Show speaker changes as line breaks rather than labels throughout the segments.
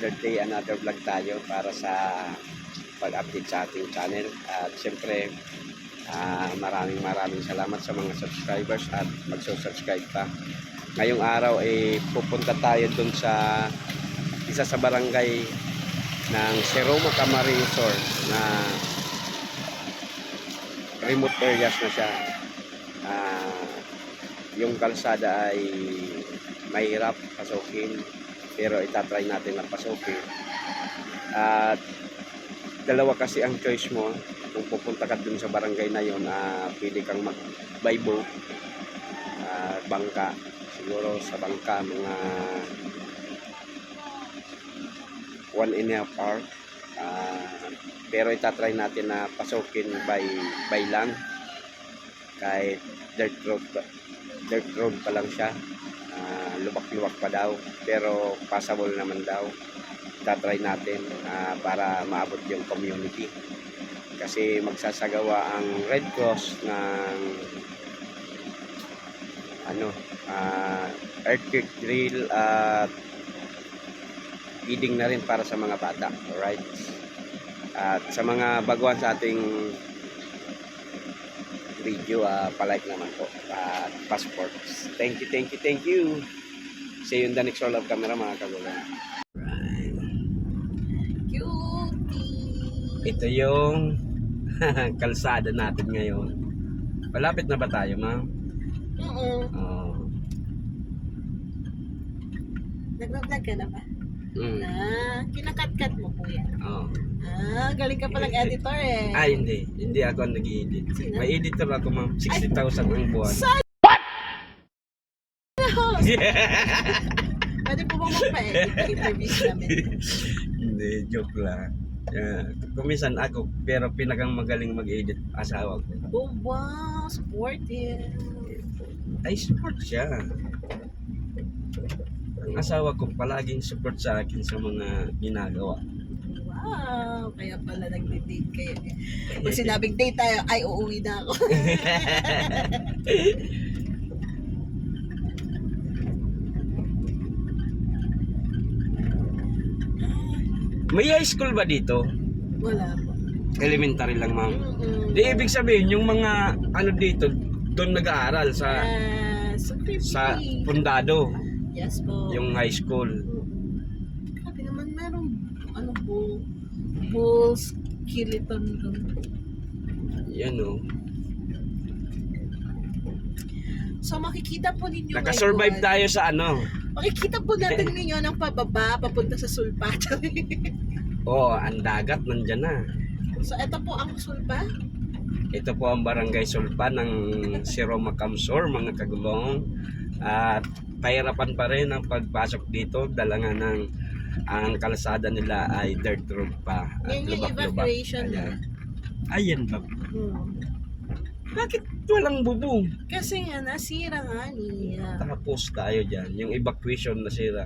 another day, another vlog tayo para sa pag-update sa ating channel. At syempre, maraming salamat sa mga subscribers at magsusubscribe pa. Ngayong araw ay pupunta tayo dun sa isa sa barangay ng Seroma Camarisor na remote areas na siya. Yung kalsada ay mahirap pasukin, pero itatry natin na pasukin. At dalawa kasi ang choice mo kung pupunta ka dun sa barangay na yon. Pili kang mag-by boat, bangka, siguro sa bangka mga 1.5 hour. Pero itatry natin na pasukin by land, kahit dirt road pa lang siya. Lubak-lubak pa daw, pero passable naman daw. Itatry natin para maabot yung community, kasi magsasagawa ang Red Cross ng earthquake drill at feeding na rin para sa mga bata. Alright, at sa mga baguhan sa ating video, palike naman po at passport. Thank you. See you in the next roll of camera, mga kagulang. Ito yung kalsada natin ngayon. Malapit na ba tayo, ma'am? Oo.
Nag-vlog ka na ba? Kinakat-kat mo po yan.
Oo.
Galing ka palang editor eh.
Ay, hindi ako nag-i-edit. May editor ako, ma'am. 60,000 ang buwan.
What? Pwede po bang magpa-edit? Interview namin.
Hindi, joke lang. Kumisan ako, pero pinagang magaling mag-edit asawa ko.
Oh wow, sportive.
Ay, support siya. Ang asawa ko palaging support sa akin sa mga ginagawa.
Wow, kaya pala nag-date kayo. Pag sinabing date tayo, ay uuwi na ako.
May high school ba dito?
Wala po.
Elementary lang, ma'am. Di ibig sabihin, yung mga dito, doon nag-aaral sa Pundado.
Yes po.
Yung high school.
Grabe naman, merong bull skeleton doon.
Yan o.
So makikita po ninyo
Nakasurvive tayo sa
makikita po natin ninyo ng pababa papunta sa Sulpa.
ang dagat nandyan na.
So ito po ang Sulpa.
Ito po ang barangay Sulpa ng Seroma Camarisor, mga kagulong. At pahirapan pa rin ang pagpasok dito, dala nga ng ang kalsada nila ay dirt road pa.
Yan yung evacuation na.
Ayan ba? Bakit walang bubong?
Kasi nga nasira nga niya.
Tapos tayo dyan, yung evacuation nasira.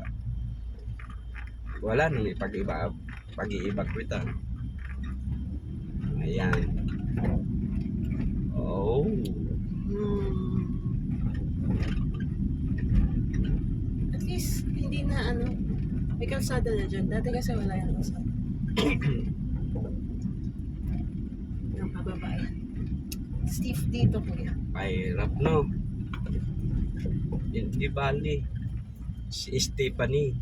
Wala nang pag-i-evacuate. Ayan. Oh.
At least hindi na may kalsada na dyan. Dati kasi wala yung kalsada. Yung pababa yan. Stiff dito kuya.
Mahirap, no? Hindi bali. Si Stephanie.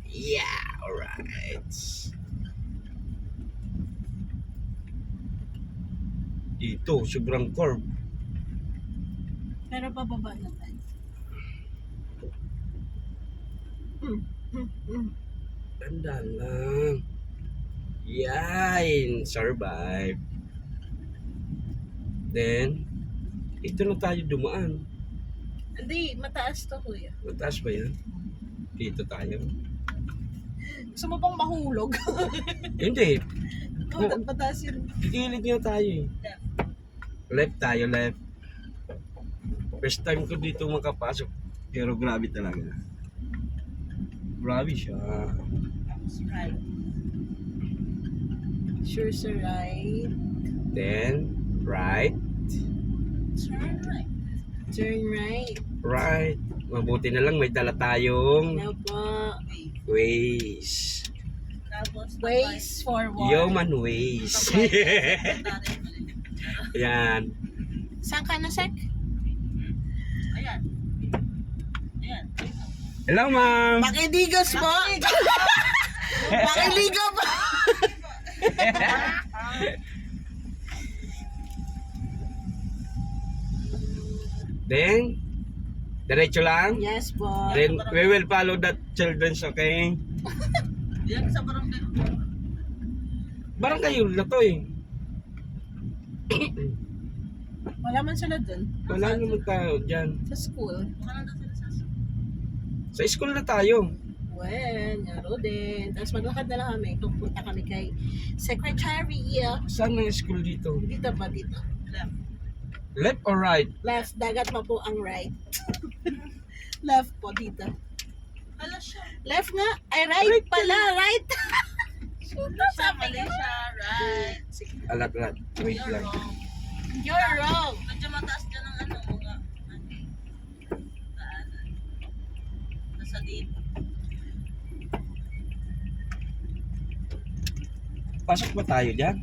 Yeah, alright. Dito, sobrang curve.
Pero pababa na tayo.
Tanda lang. Yan, survive. Then, ito na tayo dumaan.
Hindi, mataas to kuya.
Mataas ba yan? Dito tayo.
Gusto mo pang mahulog?
Hindi.
Mataas yun.
Gilid nyo tayo eh. Left tayo, left. First time ko dito makapasok. Pero grabe talaga. Grabe siya.
Right. Sure, sir, right.
Then, right.
Turn right. Turn right.
Right. Mabuti na lang may dala tayong
Ano po?
Waze.
Tapos,
Ways forward.
Human Waze. Yan.
Saan ka na, Sek?
Ayan. Ayan.
Hello, ma'am.
Makidigos po. Makiligo po.
Then, diretso lang.
Yes po.
Then, we will follow that children's, okay?
Yan sa barangay.
Barangay yun na to eh.
Wala man sila dun.
Wala naman tayo dyan.
Sa school.
Baka nandun sila sa
Sa school na tayo.
Well, ngaro din. Tapos maglakad na lang kami. Pupunta kami kay Secretary.
Saan ang school dito?
Dito ba dito?
left.
Left or right?
Left. Dagat pa po ang right. Left po dito.
Hala siya.
Left nga. Ay, right pala. Right.
Sabi siya, right.
Alat. Wait
You're
lang.
wrong.
You're wrong.
Medyo mataas ka ng ano, mga daanan. Nasa dito.
Pasok ba tayo dyan?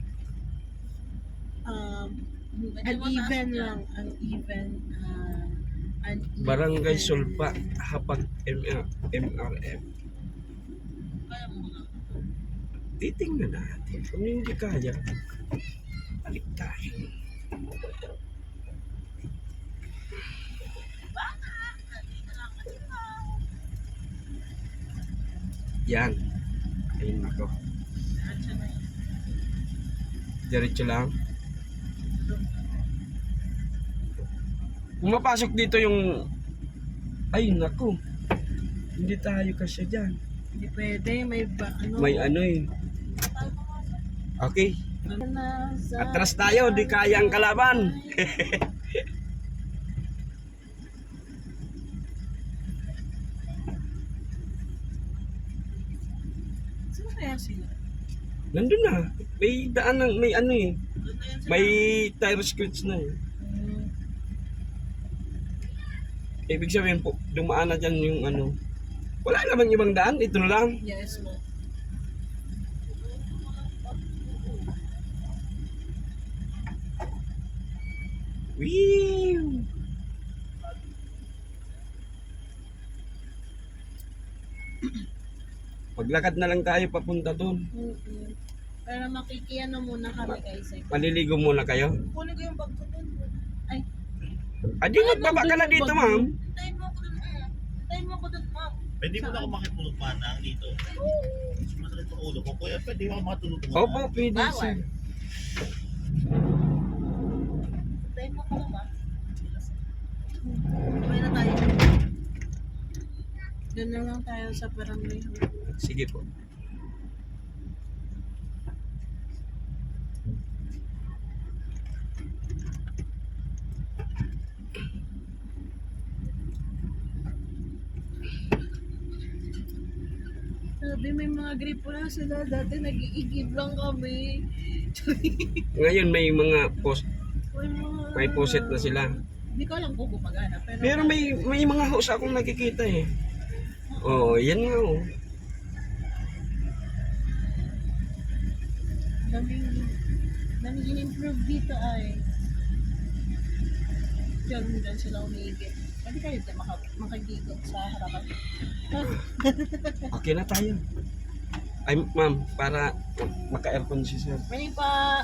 Uneven lang. Uneven. Uneven.
Barangay Sulpa, Hapag MRM.
Kaya mo lang.
Titingnan natin. Kung hindi kaya, balik tayo. Yan. Ayun ako.
Diretso na yun.
Diretso lang. Pumapasok dito yung... Ay, naku. Hindi tayo kasi dyan.
Hindi pwede. May ba, ano?
May ano eh. Okay.
Nasa-
Atras tayo, di kaya ang kalaban.
Saan kaya sila?
Nandun na. May daan ng, may ano eh.
Doon na yan sila.
May tire screws na eh. Ibig sabihin po, dumaan na dyan yung ano. Wala namang ibang daan, ito na lang.
Yes mo.
Wee! Maglakad na lang tayo papunta doon.
Pero makikiyano muna kami kay Sek.
Maliligo muna kayo.
Kunin ko yung bag ko doon.
Ay,
Adi, magbaba ka na dito, ma'am.
Hintayin mo ako doon. Hintayin mo ako doon, ma'am.
Pwede mo na ako makitulog manang dito. Mas masakit ang ulo ko. Kuya, pwede ako makatulog muna.
Opo, pwede
Bawal.
sir.
Hintayin mo ako lang, ma'am. Sabay na tayo.
doon na lang tayo sa barangay.
Sige po.
Sabi may mga gripo na sila. Dati nag-iigib lang kami.
Ngayon may mga post,
May mga...
may poset na sila.
Hindi ko alam kung gumagana.
Pero may mga house akong nakikita eh. Oo, yan nga oh.
daming in-improve dito ay dyan sila umiigib. Pwede kayo dyan makagigod sa harapan.
Okay na tayo. Ay, ma'am, para maka-aircon si sir.
May pa...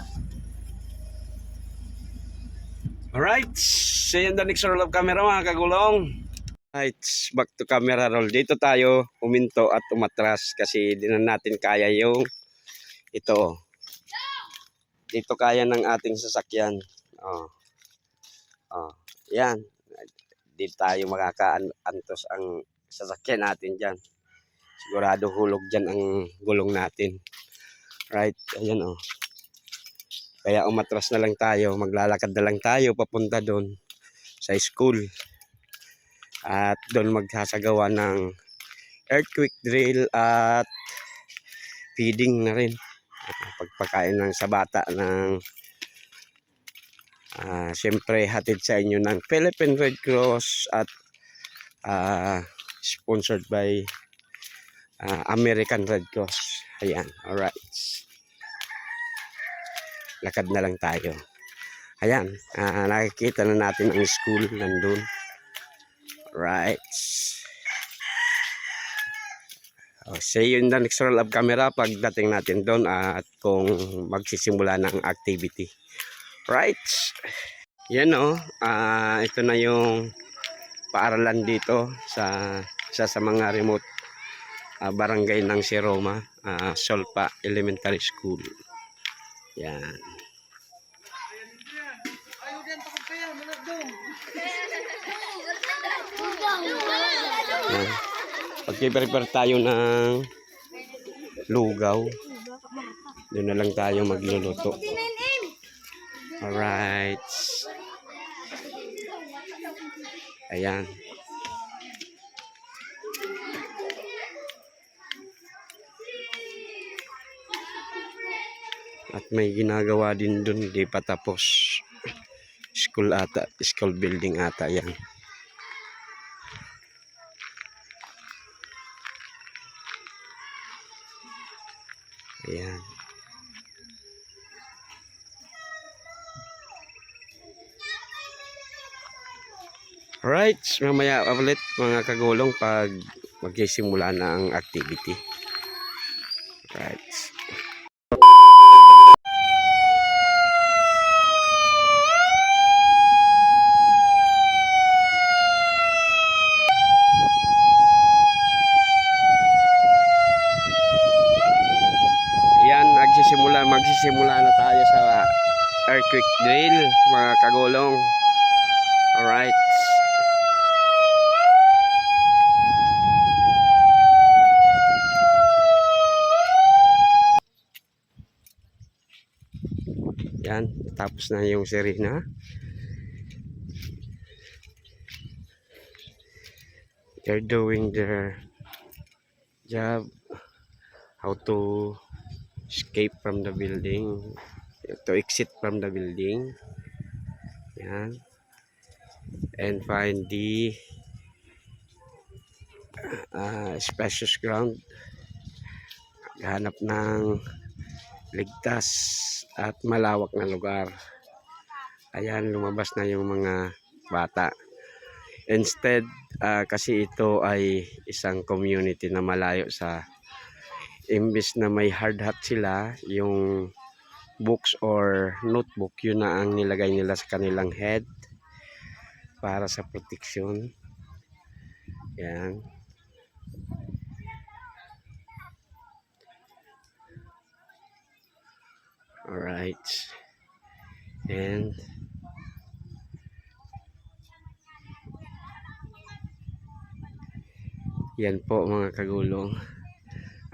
Alright, see you in the next roll of camera mga kagulong. Right, back to camera roll. Dito tayo huminto at umatras kasi di na natin kaya yung ito. Dito kaya ng ating sasakyan. Oh. Oh, yan. Di tayo makakaantos ang sasakyan natin dyan. Sigurado hulog dyan ang gulong natin. Right, ayan oh. Kaya umatras na lang tayo, maglalakad na lang tayo papunta doon sa school. At doon magsasagawa ng earthquake drill at feeding na rin. Pagpakain ng sa bata ng siyempre hatid sa inyo ng Philippine Red Cross at sponsored by American Red Cross. Ayan, alright. Lakad na lang tayo. Ayan, nakikita na natin ang school nandun. Right. See you in the next roll of camera pagdating natin doon at kung magsisimula ng activity. Right. Yan ito na yung paaralan dito sa mga remote barangay ng Siroma, Solpa Elementary School. Yan. Yan. Pag-prepare tayo ng lugaw, doon na lang tayo magluluto. Alright. Ayan. At may ginagawa din doon, di pa tapos. School building ata yan. Ayan. Alright, mamaya ulit mga kagulong pag magsisimula na ang activity. Right. Magsisimula na tayo sa earthquake drill mga kagulong. Alright. Yan, tapos na yung sirena. They're doing their job, how to escape from the building, to exit from the building. Yan. And find the spacious ground. Hanap ng ligtas at malawak na lugar. Ayan, lumabas na yung mga bata. Instead, kasi ito ay isang community na malayo sa, imbis na may hard hat sila, yung books or notebook, yun na ang nilagay nila sa kanilang head para sa protection. Yan. Alright. And yan po mga kagulong.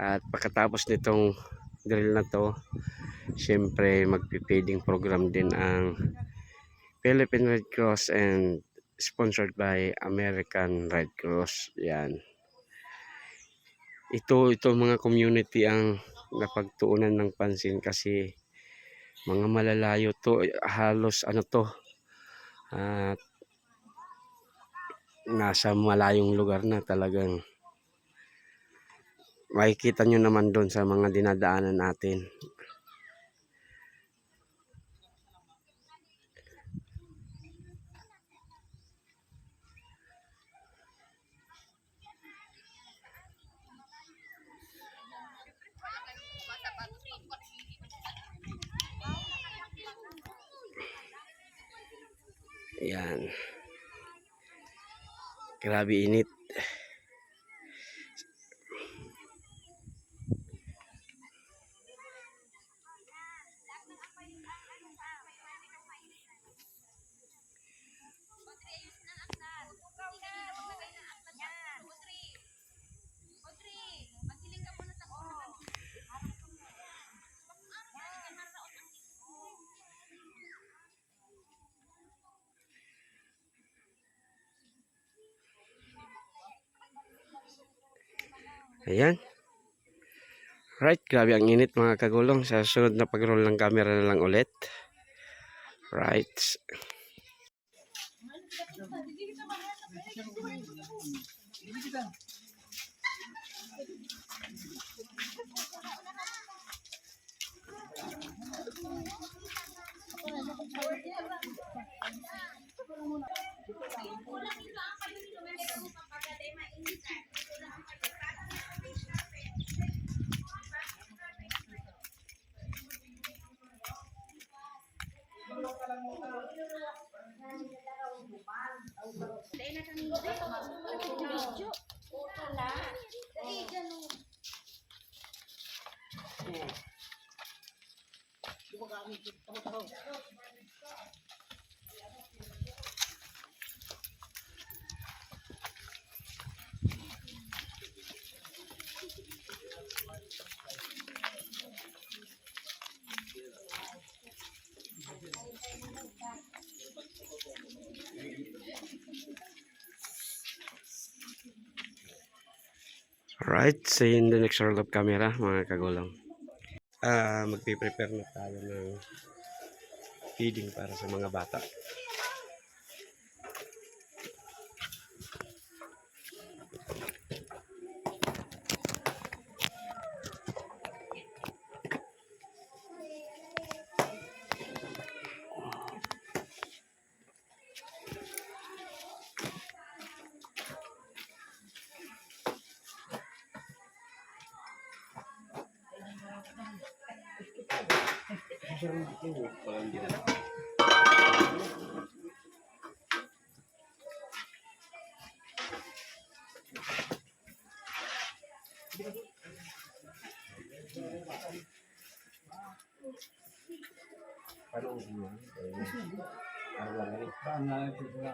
At pagkatapos nitong drill na to, syempre magpipeding program din ang Philippine Red Cross and sponsored by American Red Cross. Yan. Ito mga community ang napagtuunan ng pansin kasi mga malalayo to, halos nasa malayong lugar na talagang. Makikita nyo naman doon sa mga dinadaanan natin. Ayan. Grabe init. Ayan. Right, grabe ang init mga kagulong. Sa sunod na pag-roll ng camera na lang ulit. Right. Alright, see you in the next roll of camera mga kagulang. Magpiprepare na tayo ng feeding para sa mga bata.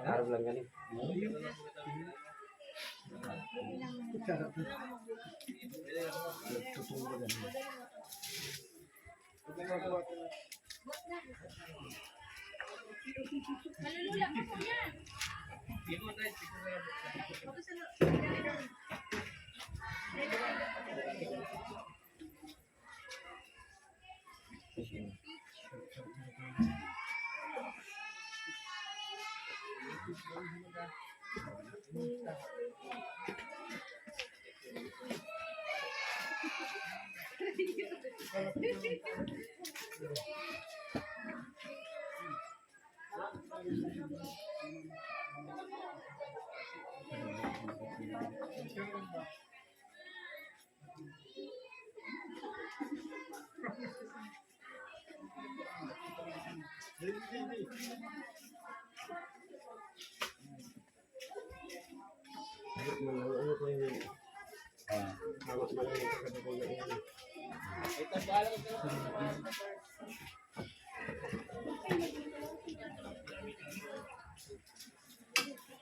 Araw lang ganit.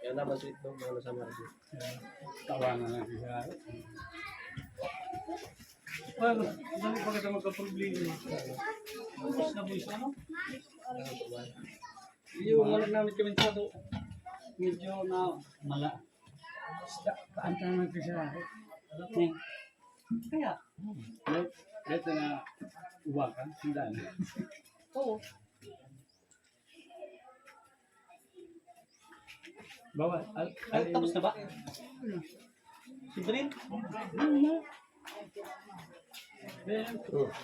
Yan na ba ito? Ano sa mga
Tawanan lang siya. Well, dami pa kita magka-problema. Bukas na buwis, ano? Yung wala namin komentado. Medyo na mala. Paantan natin siya. Kaya, ito na uwakan, sindan. Oo. Bawa, tapos na ba? Si Brin?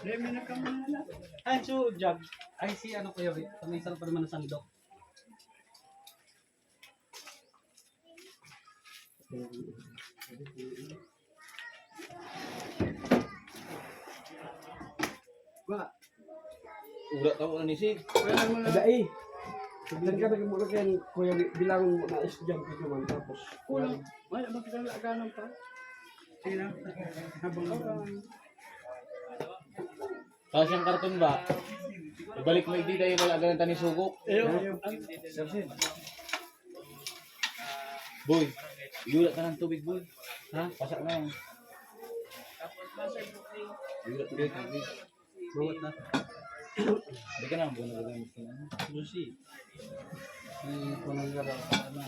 Demi na ka muna. Ay, so, Jab. Ay, si ano ko yun. Pag-isang pa naman na sandok.
Ba,
Ula tao na ni si.
ada eh. Tignan ka na muna kayan, kuya bilang mo na estudyante ka man tapos.
Kulang. Ay, abang kita laganan pa. Sige na. Habang
Tapos yung karton ba? Ibalik mo hindi tayo wala ganun tani sugok.
Ayaw.
Boy, yula ka ng tubig boy. Ha? Pasak na yan. Yula tubig.
Bawat na.
Hindi ka na, buwan na ganun.
Lucy. Ay, kunang garaw. Ano?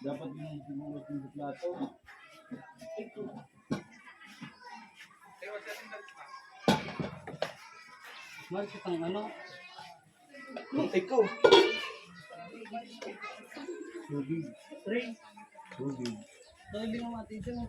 Dapat yung sinuot yung plato. Mahal kitang ano?
Ikaw.
Tubig. Tubig.
Sabi mo mati dyan.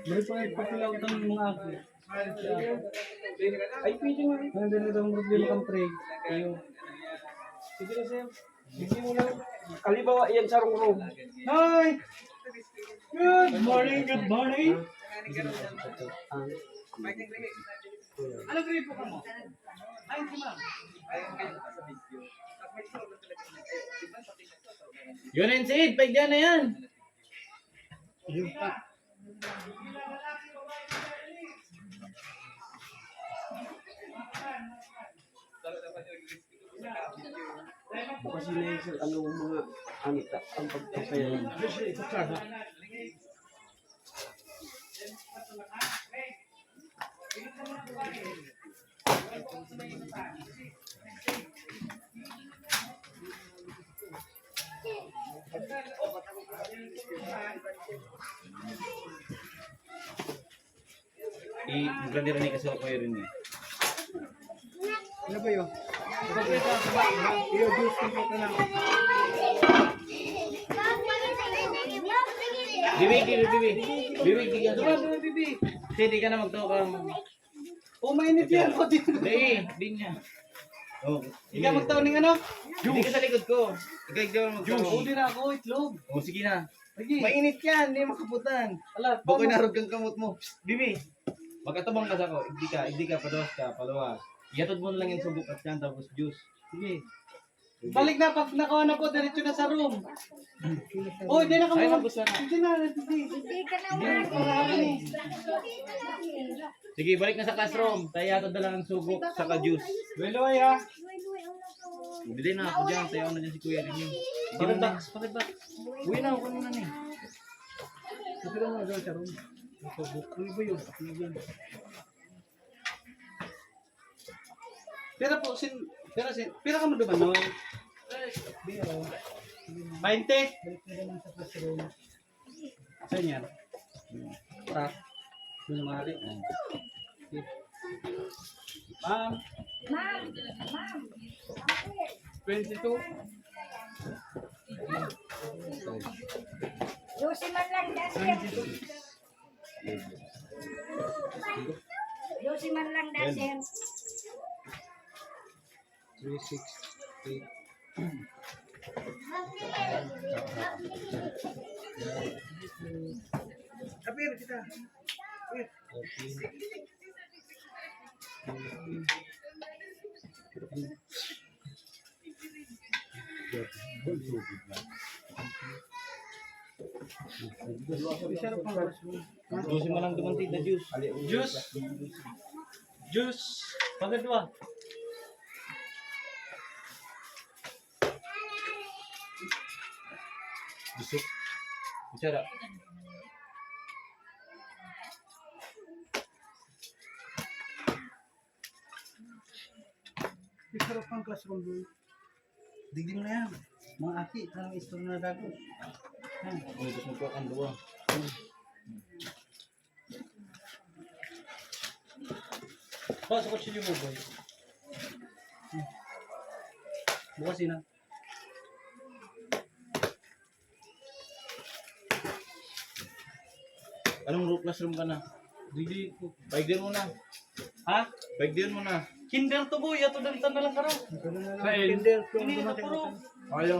May pagpapilaw ng mga ako. Ay, pwede nga. Ano din ito ang problema kang pray? Kayo.
Sige na, sir. Sige mo lang. Kalibawa yan sa room.
Hi! Good morning, good morning. Ano gripo ka mo? Ay, si ma'am.
Yun and Sid, pagdyan na yan.
Yun pa.
Bukas yun na sir. Ano mga ang pagpapayalan.
I-grandiran ni kasi ako rin eh.
Ano ba yun? Iyo, juice ko ka lang.
Bibig, di ka. Sid, di ka na magtokang.
Mainit yan.
Di niya. Oh,
Ikaw magtaon ng ano?
Hindi ka sa likod ko. Ikaw magtokang.
Udi na ako, itlog.
Oh, sige na.
Sige.
Mainit yan, hindi makaputan.
Ala,
Bukoy narog kang kamot mo. Psst, Bibi, magkatabang ka sa ko. Hindi ka, pados ka, paluwas. Iatod mo na lang yung subok at yan, tapos juice.
Sige. Balik na, pag nakuha na po, diretso na sa room. Oh, hindi na kami.
Ay, nabos na.
Hindi na, hindi.
Sige, balik na sa classroom. Tayo iatod na lang ang subok, saka juice.
Well, ay ha.
Hindi na ako dyan, tayo na dyan si Kuya rin yun.
Bakit ba? Bakit ba?
Uwi na ako kanina na eh.
Kasi lang mga sa room. Ano ba yun? Ano ba yun? Pira ka mo duman, no? 20. Balik na naman sa classroom. Saan yan? Tak. Doon mga rin. Ma'am. 22.
Yosi man lang dasin. Yosi man lang dasin.
368. Kapir kita.
Juice mo lang dumanti na juice.
Juice. Pagadwa.
Busuk. Bicara.
Isarap ang classroom doon. Digdim na yan. Mga aki, parang istorya na dago.
Oh, gusto ko ang dua.
Sa kutsilyo mo, boy. Bukas yun, ha?
Anong classroom ka na?
Dili ko.
Baigdiyan mo na.
Ha?
Baigdiyan mo na.
Kinder to, boy. Ato dalitan na lang karo.
Kinder.
Hindi na puro.
Ayaw.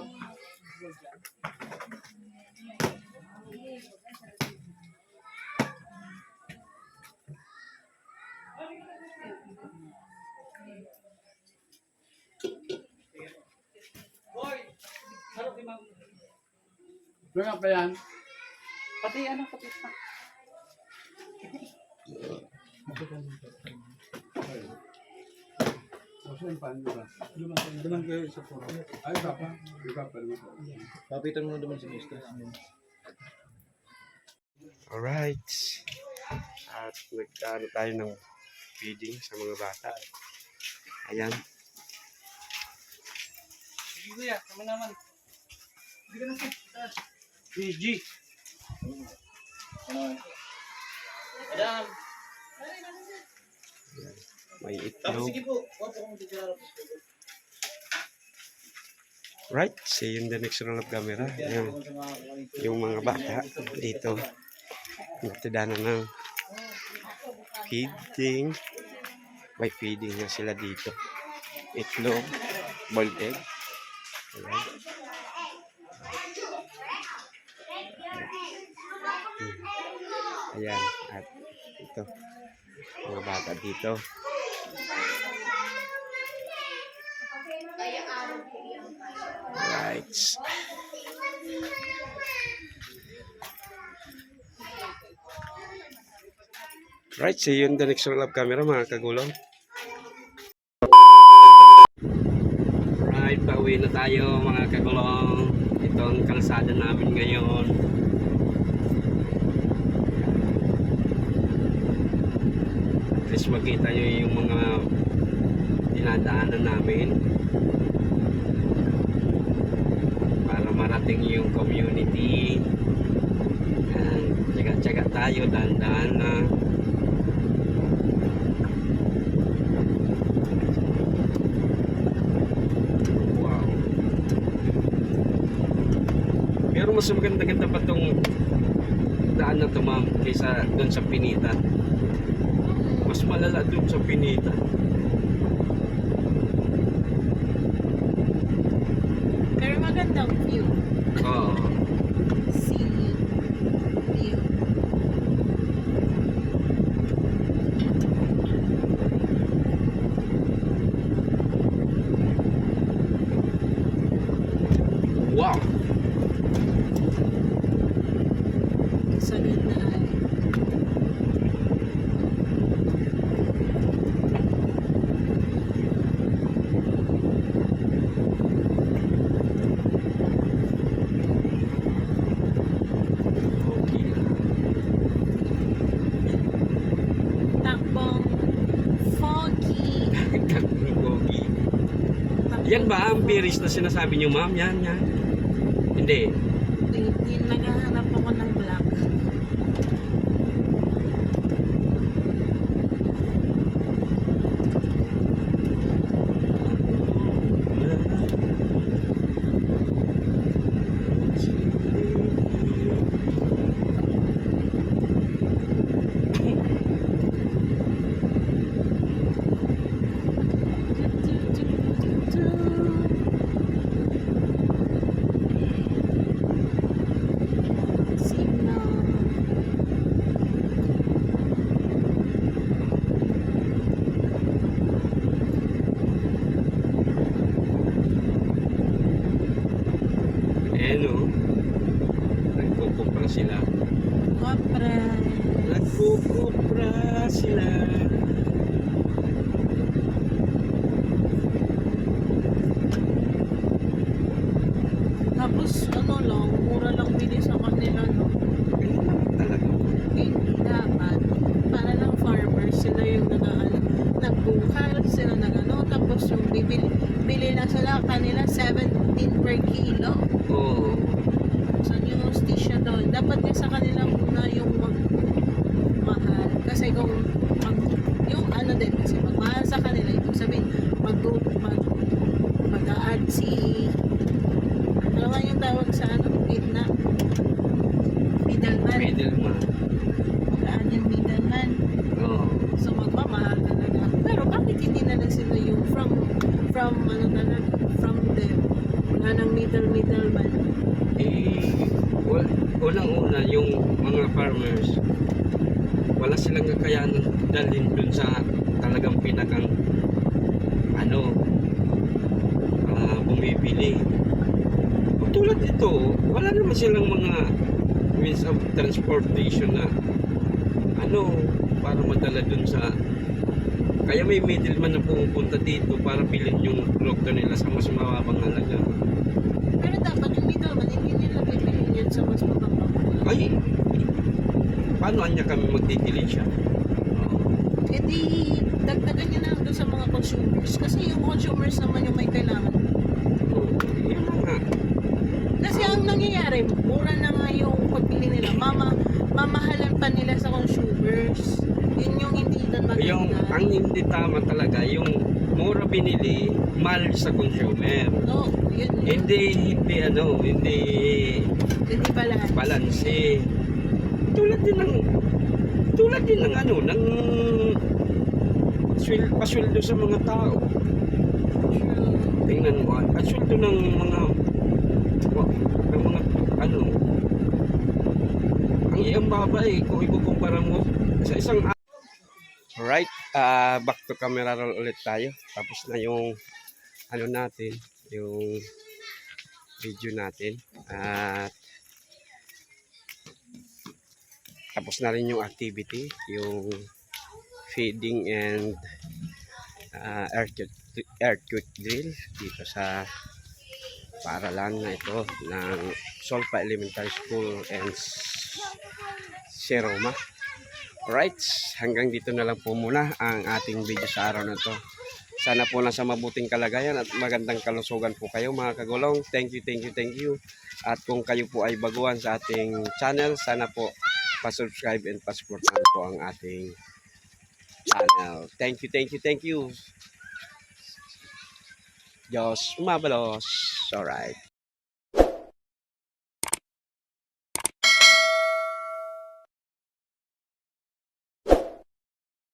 Boy! Harap ni ma'am.
Kaya pa yan.
Pati ano, pati pa. Duman ko sa puro.
Papitan mo na naman si Mr.
Alright. At nagkaano tayo ng feeding sa mga bata. Ayan.
Sige kuya, kami naman. Sige na sir. PG.
Ayan.
May
Tapos
itlog.
sige po. Wapo kong titira.
Right. See you in the next roll of camera. Ayan. Yung mga bata dito. Nagtidana ng feeding. May feeding na sila dito. Itlog. Boiled egg. Ayan. Ayan. At ito. Mga bata dito. Right. Right, see you in the next roll of camera mga kagulong. Right, pauwi na tayo mga kagulong. Ito ang kalsada namin ngayon. At least makita nyo yung mga dinadaanan namin. Para marating yung community. Tsaga-tsaga tayo, dahan-dahan na. Wow. Pero mas maganda-ganda pa tong daan na to ma'am kaysa doon sa Pinita. Mas malala doon sa Pinita.
Pero magandang view.
Oo.
Sea view.
Wow.
Sa ganda ay.
Okay.
Takbong foggy.
Gogi. Yan ba ang biris na sinasabi niyo ma'am? Yan, yan. Hindi.
Hindi naghahanap ako ng black. Signal.
Ano? Nagkukupra sila.
Kopra.
Nagkukupra sila.
Tapos ano lang, mura lang bili sa kanila, no?
Ganyan naman talaga.
Hindi dapat. Para lang farmers, sila yung nagbukal, sila nagano, tapos yung bili na sila kanila 17 per kilo.
Oo.
Saan yung hostisya doon? Dapat nga sa kanila muna yung magmahal. Kasi kung yung ano din, kasi magmahal sa kanila, ibig sabihin, mag-a-add si, ano nga yung tawag sa ano, gitna? Middleman.
Middleman.
Mag-a-add yung middleman.
Oo.
So magmamahal talaga. Pero bakit hindi na lang sila yung from ano talaga, from them. Wala nang middleman.
Unang-una yung mga farmers wala silang kakayanan dalhin dun sa talagang pinakang bumibili. Tulad dito, wala naman silang mga means of transportation na para madala dun sa Kaya may middleman na pumupunta dito para bilhin yung produkto nila sa mas mababang halaga.
Pero dapat yung dito naman, hindi nila bibilin yan sa mas mababang.
Ay, paano anya kami magtitilin siya?
Eh di, dagdagan nyo na lang doon sa mga consumers. Kasi yung consumers naman yung may kailangan.
Yun na nga.
Kasi ang nangyayari, mura na nga yung pagbili nila. Mamahalan pa nila sa consumers. Yun yung hindi na
Yung,
maganda.
ang hindi tama talaga, yung mura binili, mahal sa consumer.
Oo, yun.
Hindi
Hindi pala.
balanse. Tulad din ng ano, ng pasweldo sa mga tao. Tingnan mo, ang sweldo ng mga ano, ang iyang babay kung ikukumpara mo sa isang Alright, back to camera roll ulit tayo. Tapos na yung ano natin, yung video natin. At tapos na rin yung activity, yung feeding and earthquake drill dito sa paaralan na ito ng Solpa Elementary School and Seroma. Alright, hanggang dito na lang po muna ang ating video sa araw na to. Sana po nasa mabuting kalagayan at magandang kalusugan po kayo mga kagulong. Thank you. At kung kayo po ay baguhan sa ating channel, sana po pa-subscribe and pa-supportan po ang ating channel. Thank you. Diyos mabalos. Alright.